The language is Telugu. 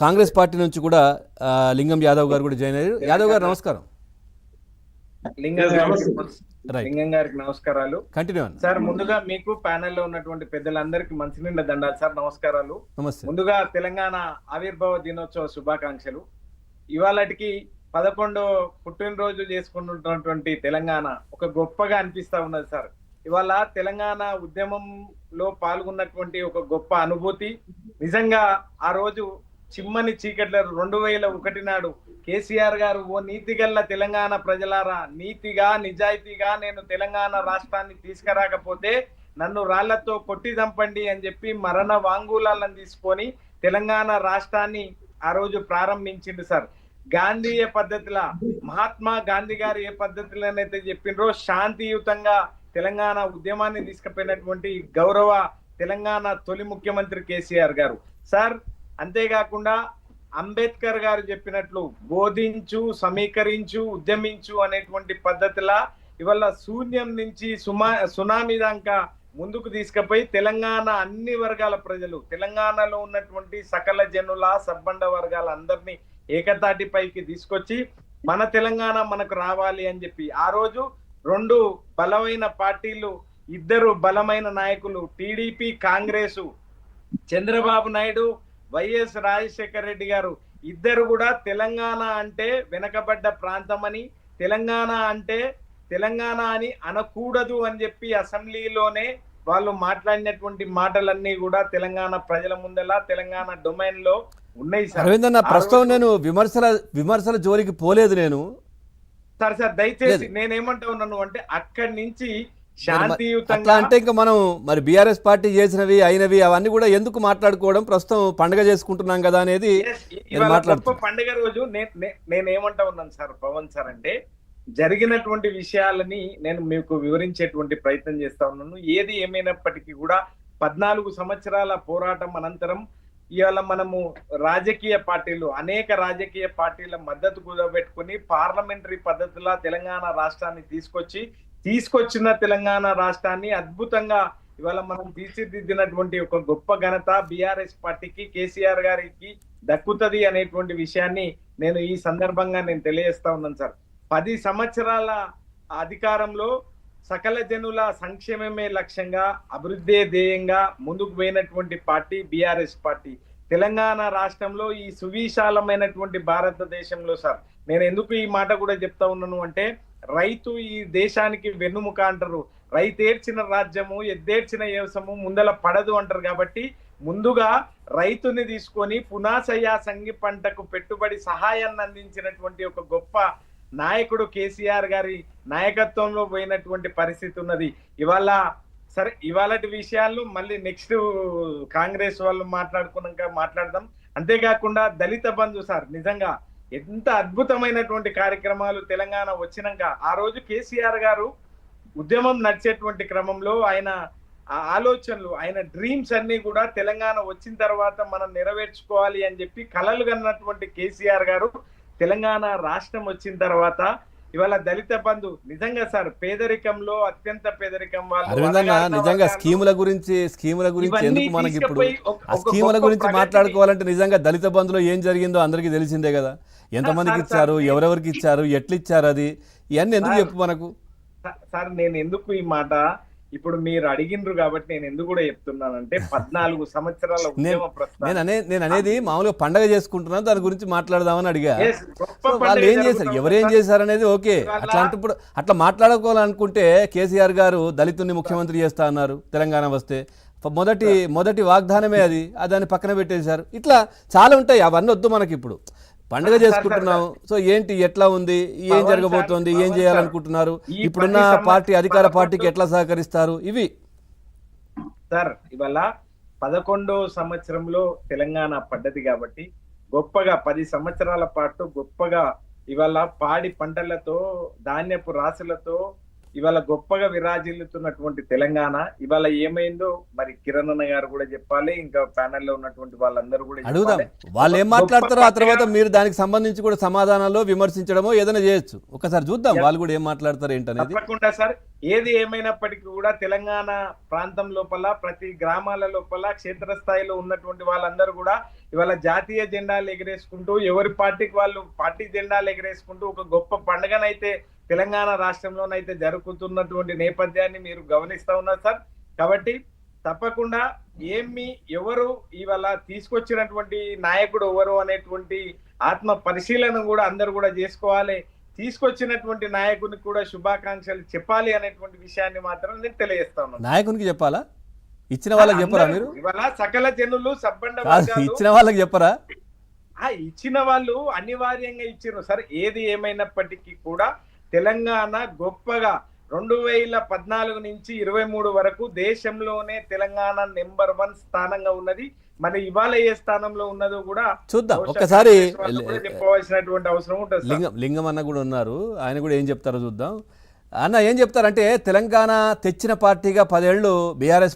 కాంగ్రెస్ పార్టీ నుంచి కూడా లింగం యాదవ్ గారు కూడా జాయిన్ అయ్యారు. యాదవ్ గారు నమస్కారం. లింగం గారికి నమస్కారాలు. కంటిన్యూ సార్, ముందుగా మీకు ప్యానెల్లో ఉన్నటువంటి పెద్దలందరికీ మంచి నిండా దండాలు సార్. నమస్కారాలు. నమస్తే. ముందుగా తెలంగాణ ఆవిర్భావ దినోత్సవ శుభాకాంక్షలు. ఇవాళకి 11వ పుట్టినరోజు చేసుకుంటున్నటువంటి తెలంగాణ ఒక గొప్పగా అనిపిస్తా ఉన్నది సార్. ఇవాళ తెలంగాణ ఉద్యమంలో పాల్గొన్నటువంటి ఒక గొప్ప అనుభూతి. నిజంగా ఆ రోజు చిమ్మని చీకట్ల 2001 నాడు కేసీఆర్ గారు, ఓ నీతిగల్ల తెలంగాణ ప్రజలారా, నీతిగా నిజాయితీగా నేను తెలంగాణ రాష్ట్రాన్ని తీసుకురాకపోతే నన్ను రాళ్లతో కొట్టి చంపండి అని చెప్పి మరణ వాంగ్మూలాలను తీసుకొని తెలంగాణ రాష్ట్రాన్ని ఆ రోజు ప్రారంభించింది సార్. గాంధీయ పద్ధతిల మహాత్మా గాంధీ గారు ఏ పద్ధతిలోనైతే చెప్పినరో శాంతియుతంగా తెలంగాణ ఉద్యమాన్ని తీసుకుపోయినటువంటి గౌరవ తెలంగాణ తొలి ముఖ్యమంత్రి కేసీఆర్ గారు సార్. అంతేకాకుండా అంబేద్కర్ గారు చెప్పినట్లు బోధించు, సమీకరించు, ఉద్యమించు అనేటువంటి పద్ధతిలా ఇవాళ శూన్యం నుంచి సునామీ దాకా ముందుకు తీసుకుపోయి తెలంగాణ అన్ని వర్గాల ప్రజలు, తెలంగాణలో ఉన్నటువంటి సకల జనుల సబ్బండ వర్గాల అందరినీ ఏకతాటిపైకి తీసుకొచ్చి మన తెలంగాణ మనకు రావాలి అని చెప్పి ఆ రోజు రెండు బలమైన పార్టీలు, ఇద్దరు బలమైన నాయకులు, టీడీపీ కాంగ్రెసు, చంద్రబాబు నాయుడు, వైఎస్ రాజశేఖర రెడ్డి గారు ఇద్దరు కూడా తెలంగాణ అంటే వెనకబడ్డ ప్రాంతం అని, తెలంగాణ అంటే తెలంగాణ అని అనకూడదు అని చెప్పి అసెంబ్లీలోనే వాళ్ళు మాట్లాడినటువంటి మాటలన్నీ కూడా తెలంగాణ ప్రజల ముందలా తెలంగాణ డొమైన్ లో ఉన్నాయి సార్. రవీంద్రనాథ్, ప్రస్తుతం నేను విమర్శల జోలికి పోలేదు నేను సార్. దయచేసి నేనేమంటా ఉన్నాను అంటే అక్కడి నుంచి శాంతియుతంగా అంటే ఇంకా మనం మరి బీఆర్ఎస్ పార్టీ చేసినవి అయినవి అవన్నీ కూడా ఎందుకు మాట్లాడుకోవడం, ప్రస్తుతం పండుగ చేసుకుంటున్నాం కదా అనేది పండుగ రోజు నేనేమంటా ఉన్నాను సార్ పవన్ సార్ అంటే జరిగినటువంటి విషయాలని నేను మీకు వివరించేటువంటి ప్రయత్నం చేస్తా ఉన్నాను. ఏది ఏమైనప్పటికీ కూడా 14 సంవత్సరాల పోరాటం అనంతరం ఇవాళ మనము రాజకీయ పార్టీలు, అనేక రాజకీయ పార్టీల మద్దతు కుదబెట్టుకుని పార్లమెంటరీ పద్ధతిలో తెలంగాణ రాష్ట్రాన్ని తీసుకొచ్చిన తెలంగాణ రాష్ట్రాన్ని అద్భుతంగా ఇవాళ మనం తీర్చిదిద్దినటువంటి ఒక గొప్ప ఘనత బీఆర్ఎస్ పార్టీకి, కేసీఆర్ గారికి దక్కుతుంది అనేటువంటి విషయాన్ని నేను ఈ సందర్భంగా నేను తెలియజేస్తా ఉన్నాను సార్. 10 సంవత్సరాల అధికారంలో సకల జనుల సంక్షేమమే లక్ష్యంగా, అభివృద్ధి ధ్యేయంగా ముందుకు పోయినటువంటి పార్టీ బీఆర్ఎస్ పార్టీ. తెలంగాణ రాష్ట్రంలో ఈ సువిశాలమైనటువంటి భారతదేశంలో సార్ నేను ఎందుకు ఈ మాట కూడా చెప్తా ఉన్నాను అంటే, రైతు ఈ దేశానికి వెన్నుముక అంటారు. రైతేర్చిన రాజ్యము, ఎద్దేర్చిన వ్యవసాయము ముందల పడదు అంటారు. కాబట్టి ముందుగా రైతుని తీసుకొని పునాసయ్య సంగి పంటకు పెట్టుబడి సహాయాన్ని అందించినటువంటి ఒక గొప్ప నాయకుడు కేసీఆర్ గారి నాయకత్వంలో పోయినటువంటి పరిస్థితి ఉన్నది. ఇవాళ సరే, ఇవాళటి విషయాలు మళ్ళీ నెక్స్ట్ కాంగ్రెస్ వాళ్ళు మాట్లాడుకున్నాక మాట్లాడదాం. అంతేకాకుండా దళిత బంధు సార్, నిజంగా ఎంత అద్భుతమైనటువంటి కార్యక్రమాలు తెలంగాణ వచ్చినాక ఆ రోజు కేసీఆర్ గారు ఉద్యమం నడిచేటువంటి క్రమంలో ఆయన ఆలోచనలు, ఆయన డ్రీమ్స్ అన్ని కూడా తెలంగాణ వచ్చిన తర్వాత మనం నెరవేర్చుకోవాలి అని చెప్పి కలలు కన్నటువంటి కేసీఆర్ గారు తెలంగాణ రాష్ట్రం వచ్చిన తర్వాత ఇవాళ దళిత బంధు నిజంగా సార్ పేదరికంలో అత్యంత పేదరికం వాళ్ళు నిజంగా స్కీముల గురించి ఎందుకు మనకి ఇప్పుడు ఆ స్కీముల గురించి మాట్లాడుకోవాలంటే నిజంగా దళిత బంధులో ఏం జరిగిందో అందరికీ తెలిసిందే కదా. ఎంతమందికి ఇచ్చారు, ఎవరెవరికి ఇచ్చారు, ఎట్లా ఇచ్చారు, అది ఇవన్నీ ఎందుకు చెప్పు మనకు సార్. నేను ఎందుకు ఈ మాట ఇప్పుడు మీరు అడిగినరు కాబట్టి నేను ఎందుకు కూడా చెప్తున్నానంటే 14 సంవత్సరాల నేను అనేది మామూలుగా పండగ చేసుకుంటున్నాను, దాని గురించి మాట్లాడదామని అడిగా. వాళ్ళు ఏం చేశారు, ఎవరేం చేశారు అనేది ఓకే. అట్లాంటప్పుడు అట్లా మాట్లాడుకోవాలనుకుంటే కేసీఆర్ గారు దళితుల్ని ముఖ్యమంత్రి చేస్తా అన్నారు తెలంగాణ వస్తే. మొదటి వాగ్దానమే అది, దాన్ని పక్కన పెట్టేశారు. ఇట్లా చాలా ఉంటాయి, అవన్నీ వద్దు మనకి. ఇప్పుడు పండుగ చేసుకుంటున్నాం, సో ఏంటి, ఎట్లా ఉంది, ఏం జరగబోతోంది, ఏం చేయాలనుకుంటున్నారు, ఇప్పుడున్న పార్టీ అధికార పార్టీకి ఎట్లా సహకరిస్తారు, ఇవి సార్. ఇవాళ 11వ సంవత్సరంలో తెలంగాణ పడ్డది కాబట్టి గొప్పగా 10 సంవత్సరాల పాటు గొప్పగా ఇవాళ పాడి పంటలతో, ధాన్యపు రాసులతో ఇవాళ గొప్పగా విరాజిల్లుతున్నటువంటి తెలంగాణ ఇవాళ ఏమైందో మరి కిరణ్ అన్న గారు కూడా చెప్పాలి, ఇంకా ప్యానెల్ లో ఉన్నటువంటి వాళ్ళందరూ కూడా అడుగుదాం. చెప్పాలి. వాళ్ళు ఏం మాట్లాడతారో ఆ తర్వాత మీరు దానికి సంబంధించి కూడా సమాధానాల్లో విమర్శించడమో ఏదైనా చేయొచ్చు. ఒకసారి చూద్దాం వాళ్ళు కూడా ఏం మాట్లాడతారు ఏంటనేది. తప్పకుండా సార్, ఏది ఏమైనప్పటికీ కూడా తెలంగాణ ప్రాంతం లోపల ప్రతి గ్రామాల లోపల క్షేత్రస్థాయిలో ఉన్నటువంటి వాళ్ళందరూ కూడా ఇవాళ జాతీయ జెండాలు ఎగరేసుకుంటూ ఎవరి పార్టీకి వాళ్ళు పార్టీ జెండాలు ఎగరేసుకుంటూ ఒక గొప్ప పండుగనైతే తెలంగాణ రాష్ట్రంలోనైతే జరుగుతున్నటువంటి నేపథ్యాన్ని మీరు గమనిస్తా ఉన్నారు సార్. కాబట్టి తప్పకుండా ఎవరు ఇవాళ తీసుకొచ్చినటువంటి నాయకుడు ఎవరు అనేటువంటి ఆత్మ పరిశీలన కూడా అందరూ కూడా చేసుకోవాలి. తీసుకొచ్చినటువంటి నాయకునికి కూడా శుభాకాంక్షలు చెప్పాలి అనేటువంటి విషయాన్ని మాత్రం నేను తెలియజేస్తా ఉన్నాను. నాయకునికి చెప్పాలా? ఇచ్చిన వాళ్ళకి చెప్పరా మీరు? ఇవాళ సకల జనులు సబ్బండ ఇచ్చిన వాళ్ళకి చెప్పరా? ఇచ్చిన వాళ్ళు అనివార్యంగా ఇచ్చారు సార్. ఏది ఏమైనప్పటికీ కూడా తెలంగాణ గొప్పగా 2014 నుంచి 23 వరకు దేశంలోనే తెలంగాణ నెంబర్ 1 స్థానంగా ఉన్నది. మరి ఇవాళ ఏ స్థానంలో ఉన్నదో కూడా చూద్దాం. ఒక్కసారి చెప్పవలసినటువంటి అవసరం ఉంటుంది. లింగం అన్న కూడా ఉన్నారు, ఆయన కూడా ఏం చెప్తారో చూద్దాం. అన్న ఏం చెప్తారంటే తెలంగాణ తెచ్చిన పార్టీగా 10 ఏళ్ళు బీఆర్ఎస్